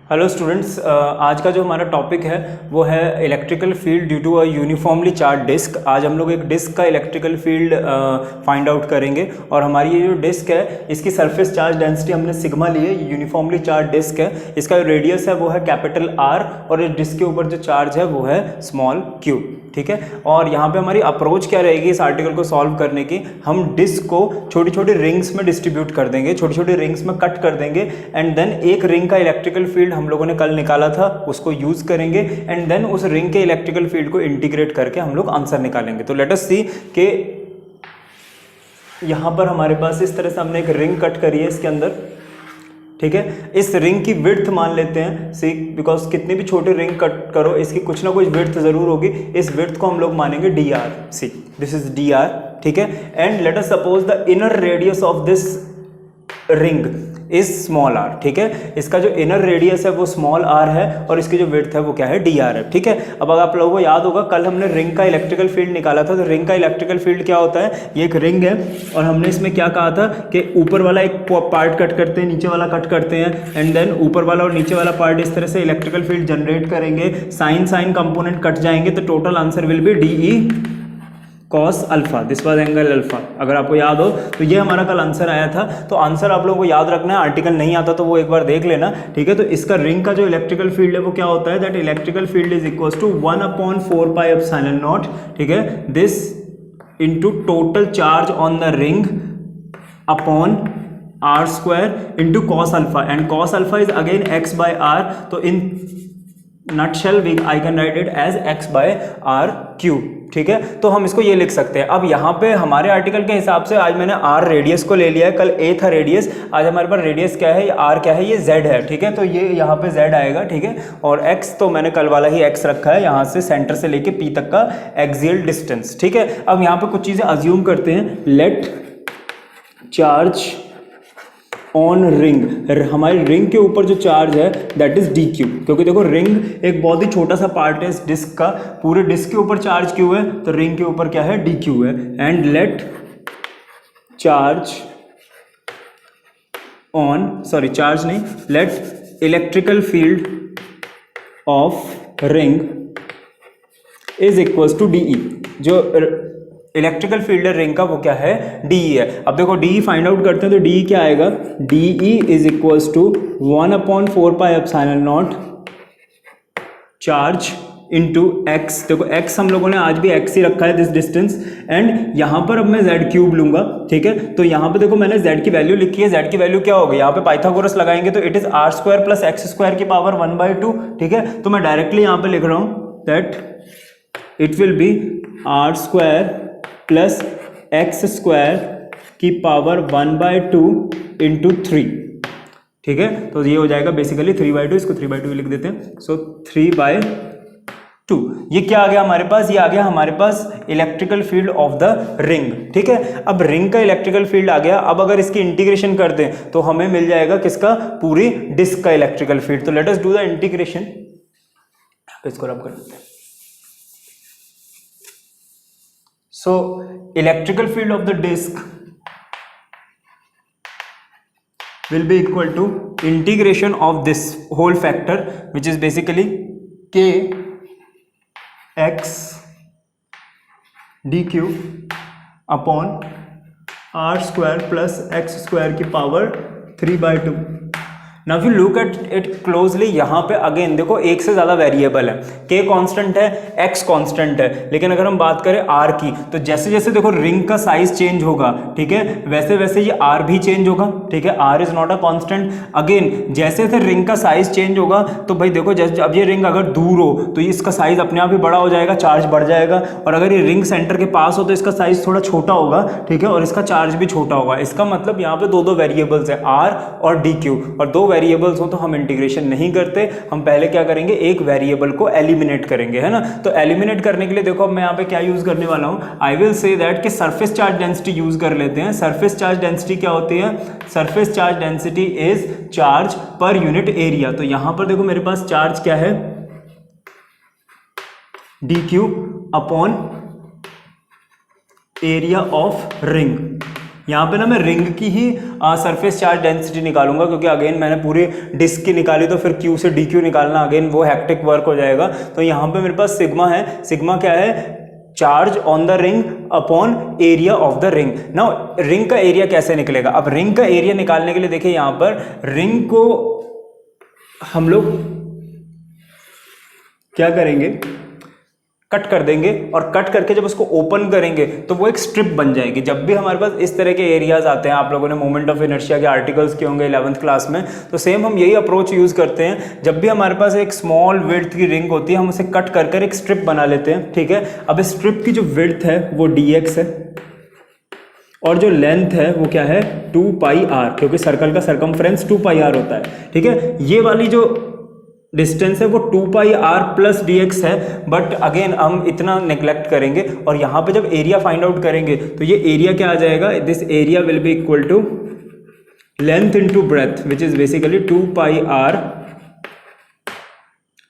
Hello students, आज का जो हमारा टॉपिक है वो है electrical field due to a uniformly charge disc. आज हम लोग एक डिस्क का इलेक्ट्रिकल फील्ड फाइंड आउट करेंगे और हमारी ये जो डिस्क है इसकी सरफेस चार्ज डेंसिटी हमने सिग्मा ली है। यूनिफॉर्मली चार्ज डिस्क है, इसका जो रेडियस है वो है कैपिटल R और इस डिस्क के ऊपर जो चार्ज है वो है स्मॉल q। ठीक है, और यहाँ पे हमारी अप्रोच क्या रहेगी इस आर्टिकल को सॉल्व करने की, हम डिस्क को छोटी छोटी रिंग्स में डिस्ट्रीब्यूट कर देंगे, छोटी छोटी रिंग्स में कट कर देंगे एंड देन एक रिंग का इलेक्ट्रिकल फील्ड हम लोगों ने कल निकाला था उसको यूज करेंगे एंड देन उस रिंग के इलेक्ट्रिकल फील्ड को इंटीग्रेट करके हम लोग आंसर निकालेंगे। तो लेट अस सी कि यहाँ पर हमारे पास इस तरह से हमने एक रिंग कट करी है इसके अंदर। ठीक है, इस रिंग की विड्थ मान लेते हैं सी, बिकॉज कितनी भी छोटी रिंग कट करो इसकी कुछ ना कुछ विड्थ जरूर होगी। इस विड्थ को हम लोग मानेंगे dr। See, this is dr। ठीक है, and let us suppose the inner radius of this ring is small r। ठीक है, इसका जो इनर रेडियस है वो स्मॉल r है और इसकी जो विड्थ है वो क्या है dr है। ठीक है, अब अगर आप लोगों को याद होगा कल हमने रिंग का इलेक्ट्रिकल फील्ड निकाला था, तो रिंग का इलेक्ट्रिकल फील्ड क्या होता है, ये एक रिंग है और हमने इसमें क्या कहा था कि ऊपर वाला एक पार्ट कट करते हैं, नीचे वाला कट करते हैं एंड देन ऊपर वाला और नीचे वाला पार्ट इस तरह से इलेक्ट्रिकल फील्ड जनरेट करेंगे, साइन साइन कंपोनेंट कट जाएंगे, तो total answer will be DE cos alpha, this was angle alpha. अगर आपको याद हो तो ये हमारा कल आंसर आया था। तो आंसर आप लोगों को याद रखना है, आर्टिकल नहीं आता तो वो एक बार देख लेना। ठीक है, तो इसका रिंग का जो इलेक्ट्रिकल फील्ड है वो क्या होता है, that electrical field is equal to 1/4 pi epsilon naught. ठीक है, this into total charge on the ring upon r square into cos alpha, and cos alpha is again x by r। तो in nutshell I can write it as x by r cube. ठीक है, तो हम इसको ये लिख सकते हैं। अब यहाँ पे हमारे आर्टिकल के हिसाब से आज मैंने r रेडियस को ले लिया है, कल a था रेडियस, आज हमारे पास रेडियस क्या है, ये r क्या है, ये z है। ठीक है, तो ये यहाँ पे z आएगा। ठीक है, और x तो मैंने कल वाला ही x रखा है, यहाँ से सेंटर से लेके p तक का एक्सियल डिस्टेंस। ठीक है, अब यहाँ पे कुछ चीजें अज्यूम करते हैं। लेट चार्ज ऑन रिंग, हमारी रिंग के ऊपर जो चार्ज है दैट इज dq, क्योंकि देखो रिंग एक बहुत ही छोटा सा पार्ट है इस डिस्क का, पूरे डिस्क के ऊपर चार्ज q है तो रिंग के ऊपर क्या है, dq है। And let charge on, sorry charge नहीं, let electrical field of ring is equal to DE। जो इलेक्ट्रिकल फील्ड रिंग का वो क्या है, DE है। अब देखो DE फाइंड आउट करते हैं तो DE क्या आएगा, DE is equals to 1/4 pi epsilon naught charge into x। देखो x हम लोगों ने आज भी x ही रखा है, दिस डिस्टेंस, एंड यहाँ पर अब मैं z क्यूब लूंगा। ठीक है, तो यहाँ पे देखो मैंने z की वैल्यू लिखी है, z की वैल्यू क्या होगी, यहाँ पे पाइथागोरस लगाएंगे तो it is r square plus x square की पावर 1/2। ठीक है, तो मैं डायरेक्टली यहाँ पे लिख रहा हूँ that it will be r square plus x square की पावर 1/2 इंटू 3। ठीक है, तो ये हो जाएगा बेसिकली 3/2, इसको 3/2 लिख देते हैं। सो 3/2 ये क्या आ गया हमारे पास, ये आ गया हमारे पास electrical field of the ring. ठीक है, अब रिंग का इलेक्ट्रिकल फील्ड आ गया। अब अगर इसकी इंटीग्रेशन कर दें तो हमें मिल जाएगा किसका, पूरी डिस्क का इलेक्ट्रिकल फील्ड। तो let us do the integration, इसको रब कर देते हैं। So electrical field of the disk will be equal to integration of this whole factor, which is basically k x dq upon r square plus x square की power 3/2। Now if you look at it closely, यहाँ पे again देखो एक से ज़्यादा variable है, k constant है, x constant है, लेकिन अगर हम बात करें r की तो जैसे जैसे देखो रिंग का साइज चेंज होगा, ठीक है, वैसे वैसे ये r भी चेंज होगा। ठीक है, r is not a constant. Again जैसे जैसे रिंग का साइज चेंज होगा तो भाई देखो जैसे अब ये रिंग अगर दूर हो तो इसका साइज अपने आप ही बड़ा हो जाएगा, चार्ज बढ़ जाएगा, और अगर ये रिंग सेंटर के पास हो तो इसका साइज थोड़ा छोटा होगा। ठीक है, और इसका चार्ज भी छोटा होगा। इसका मतलब यहाँ पे दो वेरिएबल्स है, r और dq, और दो वेरिएबल्स हो तो हम इंटीग्रेशन नहीं करते, हम पहले क्या करेंगे, एक वेरिएबल को एलिमिनेट करेंगे, है ना। तो एलिमिनेट करने के लिए देखो अब मैं यहाँ पे क्या यूज करने वाला हूँ, आई विल से दैट कि सरफेस चार्ज डेंसिटी यूज कर लेते हैं। सरफेस चार्ज डेंसिटी क्या होती है, surface charge density is charge per unit area. तो यहां पर देखो मेरे पास चार्ज क्या है, dq upon area of ring. यहाँ पे ना मैं रिंग की ही सरफेस चार्ज डेंसिटी निकालूंगा, क्योंकि अगेन मैंने पूरी डिस्क की निकाली तो फिर क्यू से डी क्यू निकालना अगेन वो हेक्टिक वर्क हो जाएगा। तो यहाँ पे मेरे पास सिग्मा है, सिग्मा क्या है, charge on the ring upon area of the ring. Now ring का एरिया कैसे निकलेगा, अब रिंग का एरिया निकालने के लिए देखिए यहाँ पर रिंग को हम लोग क्या करेंगे, कट कर देंगे, और कट करके जब उसको ओपन करेंगे तो वो एक स्ट्रिप बन जाएगी। जब भी हमारे पास इस तरह के एरियाज आते हैं, आप लोगों ने मोमेंट ऑफ इनर्शिया के आर्टिकल्स किए होंगे 11th क्लास में, तो सेम हम यही अप्रोच यूज करते हैं। जब भी हमारे पास एक स्मॉल विड्थ की रिंग होती है, हम उसे कट कर कर एक स्ट्रिप बना लेते हैं, ठीक है। अब इस स्ट्रिप की जो विड्थ है वो dx है, और जो लेंथ है वो क्या है 2πr, क्योंकि सर्कल का सरकमफ्रेंस 2πr होता है, ठीक है। ये वाली जो डिस्टेंस है वो 2πr प्लस dx है, बट अगेन हम इतना नेग्लेक्ट करेंगे, और यहाँ पे जब एरिया फाइंड आउट करेंगे तो ये एरिया क्या आ जाएगा, this area will be equal to length into breadth which is basically 2πr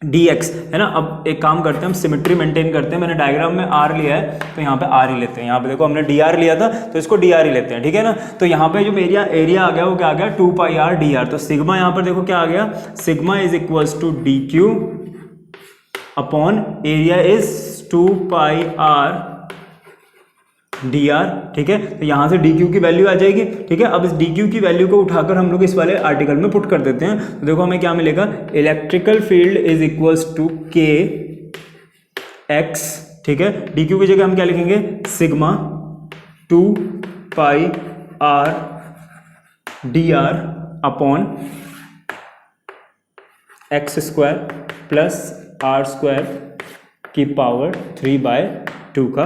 dx, है ना। अब एक काम करते हैं, हम सिमेट्री मेंटेन करते हैं। मैंने डायग्राम में r लिया है तो यहाँ पे r ही लेते हैं। यहाँ पे देखो हमने dr लिया था तो इसको dr ही लेते हैं, ठीक है ना। तो यहाँ पे जो एरिया आ गया वो क्या आ गया 2πr dr। तो सिग्मा यहाँ पर देखो क्या आ गया, sigma is equals to dq upon area is 2πr dr, ठीक है। तो यहाँ से dq की वैल्यू आ जाएगी, ठीक है। अब इस dq की वैल्यू को उठाकर हम लोग इस वाले आर्टिकल में पुट कर देते हैं। तो देखो हमें क्या मिलेगा, electrical field is equals to k x, ठीक है। dq की जगह हम क्या लिखेंगे, सिग्मा 2πr dr अपॉन x square plus r square की पावर 3/2 का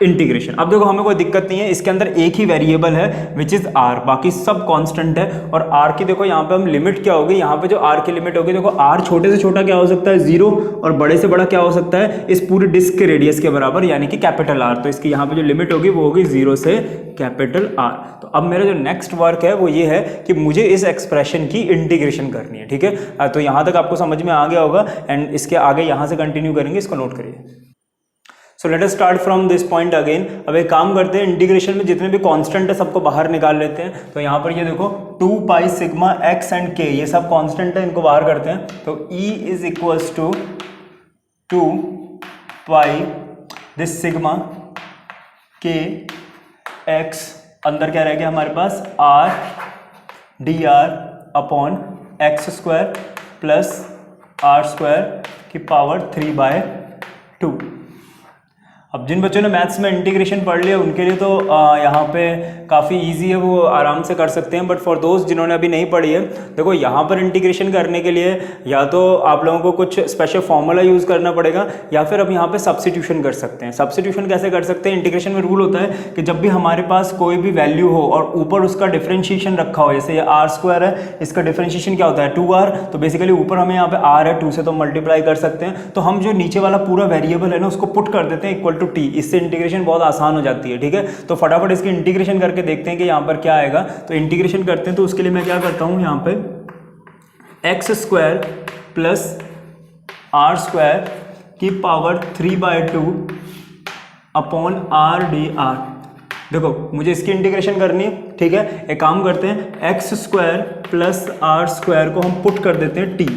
इंटीग्रेशन। अब देखो हमें कोई दिक्कत नहीं है, इसके अंदर एक ही वेरिएबल है विच इज r, बाकी सब कांस्टेंट है। और r की देखो यहाँ पे हम लिमिट क्या होगी, यहाँ पे जो r की लिमिट होगी, देखो r छोटे से छोटा क्या हो सकता है 0, और बड़े से बड़ा क्या हो सकता है इस पूरी डिस्क के रेडियस के बराबर, यानी कि कैपिटल R। तो इसकी यहाँ पे जो लिमिट होगी वो होगी 0 से कैपिटल R। तो अब मेरा जो नेक्स्ट वर्क है वो ये है कि मुझे इस एक्सप्रेशन की इंटीग्रेशन करनी है, ठीक है। तो यहाँ तक आपको समझ में आ गया होगा, एंड इसके आगे यहाँ से कंटिन्यू करेंगे, इसको नोट करिए। So let us start from this point again. अब एक काम करते हैं, इंटीग्रेशन में जितने भी कांस्टेंट है सबको बाहर निकाल लेते हैं। तो यहाँ पर ये देखो 2π सिग्मा x एंड k, ये सब कांस्टेंट है, इनको बाहर करते हैं। तो E is equals to 2π this sigma k x, अंदर क्या रह गया हमारे पास r dr अपॉन x square plus r square की पावर 3/2। अब जिन बच्चों ने मैथ्स में इंटीग्रेशन पढ़ लिया उनके लिए तो यहाँ पे काफ़ी इजी है, वो आराम से कर सकते हैं। बट फॉर दोस्त जिन्होंने अभी नहीं पढ़ी है, देखो यहाँ पर इंटीग्रेशन करने के लिए या तो आप लोगों को कुछ स्पेशल फॉर्मूला यूज़ करना पड़ेगा, या फिर अब यहाँ पे सब्स्टिट्यूशन कर सकते हैं। सब्स्टिट्यूशन कैसे कर सकते हैं, इंटीग्रेशन में रूल होता है कि जब भी हमारे पास कोई भी वैल्यू हो और ऊपर उसका डिफरेंशिएशन रखा हो, जैसे ये r स्क्वायर है, इसका डिफरेंशिएशन क्या होता है 2r, तो बेसिकली ऊपर हमें यहाँ पे r है, 2 से तो मल्टीप्लाई कर सकते हैं। तो हम जो नीचे वाला पूरा वेरिएबल है ना उसको पुट कर देते हैं इक्वल टू t, इससे इंटीग्रेशन बहुत आसान हो जाती है, ठीक है। तो फटाफट इसकी इंटीग्रेशन करके देखते हैं कि यहाँ पर क्या आएगा। तो इंटीग्रेशन करते हैं, तो उसके लिए मैं क्या करता हूँ, यहाँ पे x square plus r square की पावर 3/2 अपॉन r dr। देखो मुझे इसकी इंटीग्रेशन करनी है, ठीक है। एक काम करते हैं, x square plus r square को हम पुट कर देते हैं t,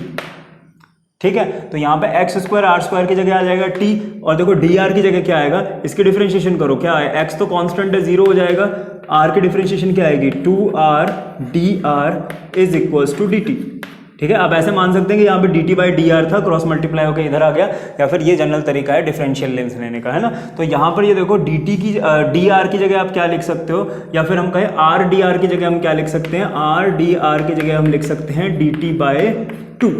ठीक है। तो यहाँ पे x स्क्वायर r स्क्वायर की जगह आ जाएगा t, और देखो dr की जगह क्या आएगा, इसकी डिफरेंशिएशन करो, क्या है x तो कांस्टेंट है 0 हो जाएगा, r की डिफरेंशिएशन क्या आएगी 2r dr is equals to dt, ठीक है। आप ऐसे मान सकते हैं कि यहाँ पे dt/dr था, क्रॉस मल्टीप्लाई होकर इधर आ गया, या फिर ये जनरल तरीका है डिफरेंशियल लेंथ लेने का, है ना। तो यहाँ पर ये देखो dr की जगह आप क्या लिख सकते हो, या फिर हम कहें r dr की जगह हम क्या लिख सकते हैं, r dr की जगह हम लिख सकते हैं dt/2,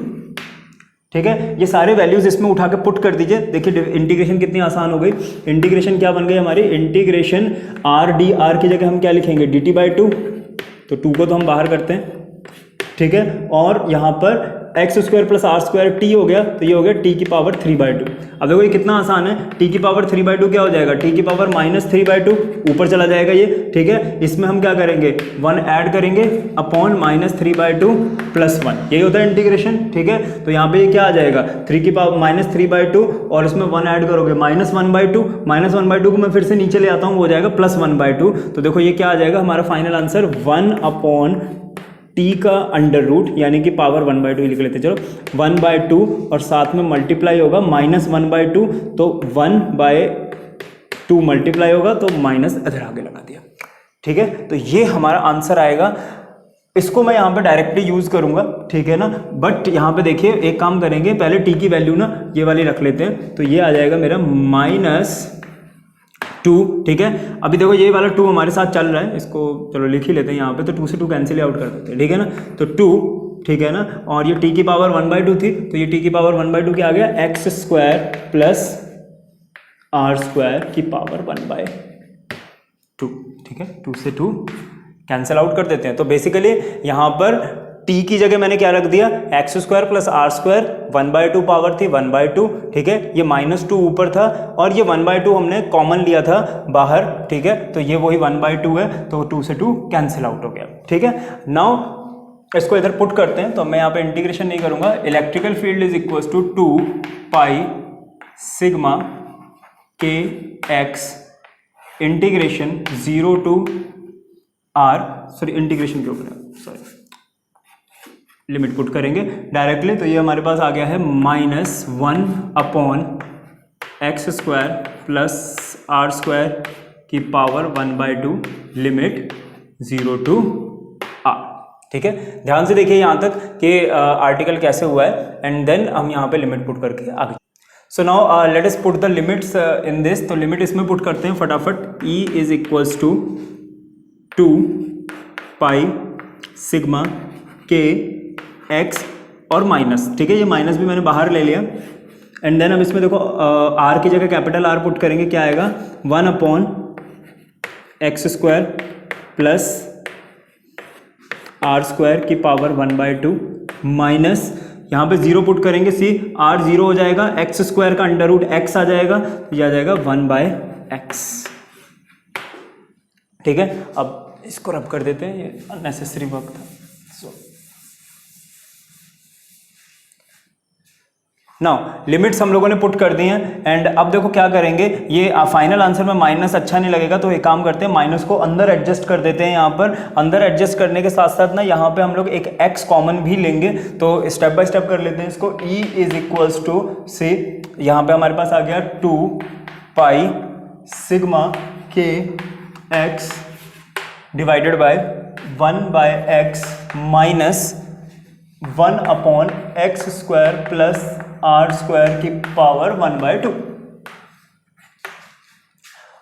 ठीक है। ये सारे वैल्यूज इसमें उठा के पुट कर दीजिए, देखिए इंटीग्रेशन कितनी आसान हो गई। इंटीग्रेशन क्या बन गई हमारी, इंटीग्रेशन r dr की जगह हम क्या लिखेंगे dt/2, तो 2 को तो हम बाहर करते हैं, ठीक है। और यहाँ पर X square plus R square T हो गया, तो ये हो गया टी की पावर 3/2। अब देखो ये कितना आसान है, टी की पावर 3/2 क्या हो जाएगा, टी की पावर -3/2 ऊपर चला जाएगा ये, ठीक है। इसमें हम क्या करेंगे, 1 ऐड करेंगे अपॉन -3/2 + 1, यही होता है इंटीग्रेशन, ठीक है। तो यहाँ पे ये क्या आ जाएगा, 3 की पावर -3/2 और इसमें 1 ऐड करोगे -1/2, -1/2 को मैं फिर से नीचे ले आता हूँ, वो हो जाएगा +1/2। तो देखो ये क्या आ जाएगा हमारा फाइनल आंसर 1 टी का अंडर रूट, यानी कि पावर 1/2 लिख लेते, चलो 1/2 और साथ में मल्टीप्लाई होगा -1/2, तो 1/2 मल्टीप्लाई होगा तो माइनस इधर आगे लगा दिया, ठीक है। तो ये हमारा आंसर आएगा। इसको मैं यहाँ पे डायरेक्टली यूज करूंगा, ठीक है ना, बट यहाँ पे देखिए एक काम करेंगे, पहले टी की वैल्यू ना ये वाली रख लेते हैं, तो ये आ जाएगा मेरा -2, ठीक है। अभी देखो ये वाला 2 हमारे साथ चल रहा है, इसको चलो लिख ही लेते हैं यहाँ पे, तो 2 से 2 कैंसिल आउट कर देते हैं, ठीक है ना। तो 2, ठीक है ना, और ये टी की पावर 1/2 थी, तो ये टी की पावर 1/2 क्या आ गया, x² प्लस r² की पावर 1/2, ठीक है। 2 से 2 कैंसिल आउट कर देते हैं। तो बेसिकली यहाँ पर t की जगह मैंने क्या रख दिया, x² प्लस r², 1/2 पावर थी 1/2, ठीक है। ये -2 ऊपर था और ये 1/2 हमने कॉमन लिया था बाहर, ठीक है। तो ये वही 1/2 है, तो 2 से 2 कैंसिल आउट हो गया, ठीक है। नाउ इसको इधर पुट करते हैं, तो मैं यहाँ पे इंटीग्रेशन नहीं करूंगा। Electrical field is equal to 2 pi sigma के X integration 0 to r, sorry integration के ऊपर, सॉरी लिमिट पुट करेंगे डायरेक्टली, तो ये हमारे पास आ गया है -1/x² प्लस r² की पावर 1/2 लिमिट 0 टू r, ठीक है। ध्यान से देखिए यहाँ तक कि आर्टिकल कैसे हुआ है, एंड देन हम यहाँ पे लिमिट पुट करके आगे। So now let us put the limits in this. तो लिमिट इसमें पुट करते हैं फटाफट। E is equals to 2 pi sigma के एक्स और माइनस, ठीक है, ये माइनस भी मैंने बाहर ले लिया। एंड देन हम इसमें देखो r की जगह कैपिटल R पुट करेंगे, क्या आएगा 1/x² प्लस r² की पावर 1/2 माइनस यहाँ पे 0 पुट करेंगे, सी r 0 हो जाएगा, x² का अंडर रूट x आ जाएगा, ये आ जाएगा 1/x, ठीक है। अब इसको रब कर देते हैं, ये अननेसेसरी वर्क था। नाउ लिमिट्स हम लोगों ने पुट कर दी हैं, एंड अब देखो क्या करेंगे, ये फाइनल आंसर में माइनस अच्छा नहीं लगेगा, तो एक काम करते हैं, माइनस को अंदर एडजस्ट कर देते हैं। यहाँ पर अंदर एडजस्ट करने के साथ साथ ना यहाँ पे हम लोग एक x कॉमन भी लेंगे, तो स्टेप बाय स्टेप कर लेते हैं इसको। E इज इक्वल्स टू से यहाँ पे हमारे पास आ गया 2 पाई सिग्मा के x divided by 1/x minus 1/x² plus r² की पावर 1/2।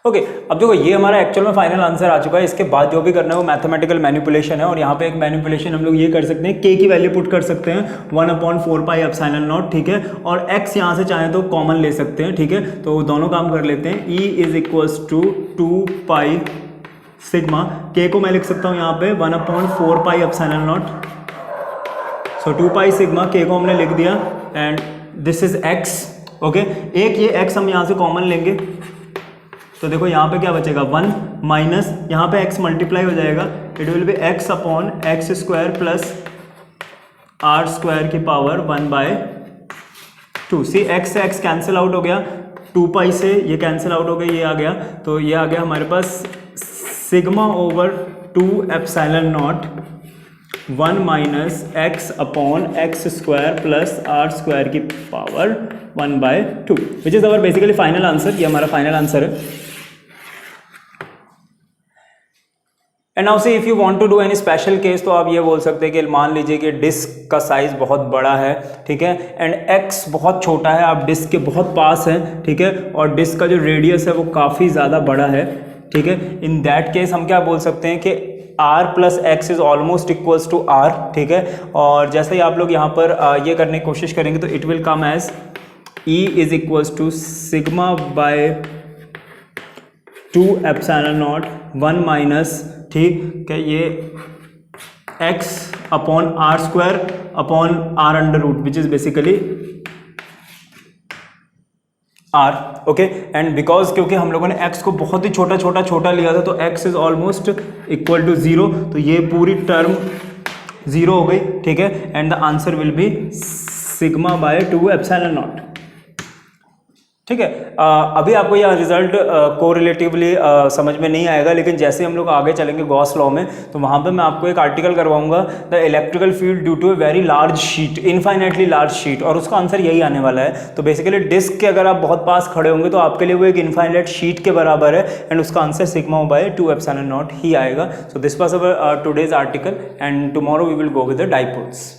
ओके, अब देखो ये हमारा एक्चुअल में फाइनल आंसर आ चुका है। इसके बाद जो भी करना है वो मैथमेटिकल मैनिपुलेशन है, और यहाँ पे एक मैनिपुलेशन हम लोग ये कर सकते हैं, k की वैल्यू पुट कर सकते हैं 1/4 पाई एप्सिलॉन नॉट, ठीक है, और x यहाँ से चाहें तो कॉमन ले सकते हैं, ठीक है। तो दोनों काम कर लेते हैं। E is equals to 2 pi sigma, k को मैं लिख सकता हूँ यहाँ पे 1/4 pi epsilon naught, so 2 pi sigma, k को हमने लिख दिया, and this is x, okay. एक ये x हम यहाँ से कॉमन लेंगे, तो देखो यहाँ पे क्या बचेगा 1 माइनस यहाँ पे x मल्टीप्लाई हो जाएगा, it will be x/x² plus r² की पावर 1/2। सी x से x कैंसिल आउट हो गया, 2 पाई से ये कैंसिल आउट हो गया, ये आ गया, तो ये आ गया हमारे पास sigma over 2 epsilon naught 1 minus x/x² plus r² की power 1/2, which is our basically final answer. ये हमारा फाइनल आंसर है। And now see if you want to do any special case, तो आप ये बोल सकते हैं कि मान लीजिए कि डिस्क का साइज बहुत बड़ा है, ठीक है, एंड x बहुत छोटा है, आप डिस्क के बहुत पास हैं, ठीक है, और डिस्क का जो रेडियस है वो काफ़ी ज़्यादा बड़ा है, ठीक है। इन दैट केस हम क्या बोल सकते हैं कि r plus X is almost equals to r, ठीक है। और जैसे ही आप लोग यहाँ पर ये करने की कोशिश करेंगे, तो it will come as E is equals to sigma by 2 epsilon naught 1 minus, ठीक है, ये x अपॉन R square upon R under root which is basically R. Okay, and because क्योंकि हम लोगों ने x को बहुत ही छोटा लिया था, तो x is almost equal to 0, तो ये पूरी टर्म 0 हो गई। ठीक है, and the answer will be sigma by 2 epsilon naught. ठीक है, अभी आपको यह रिजल्ट कोरिलेटिवली समझ में नहीं आएगा, लेकिन जैसे हम लोग आगे चलेंगे गॉस लॉ में, तो वहाँ पे मैं आपको एक आर्टिकल करवाऊंगा, the electrical field due to a very large sheet, infinitely large sheet, और उसका आंसर यही आने वाला है। तो बेसिकली डिस्क के अगर आप बहुत पास खड़े होंगे तो आपके लिए वो एक इनफाइनाइट शीट के बराबर है, एंड उसका answer sigma by 2 epsilon naught ही आएगा। So this was our today's article, and tomorrow we will go with the dipoles.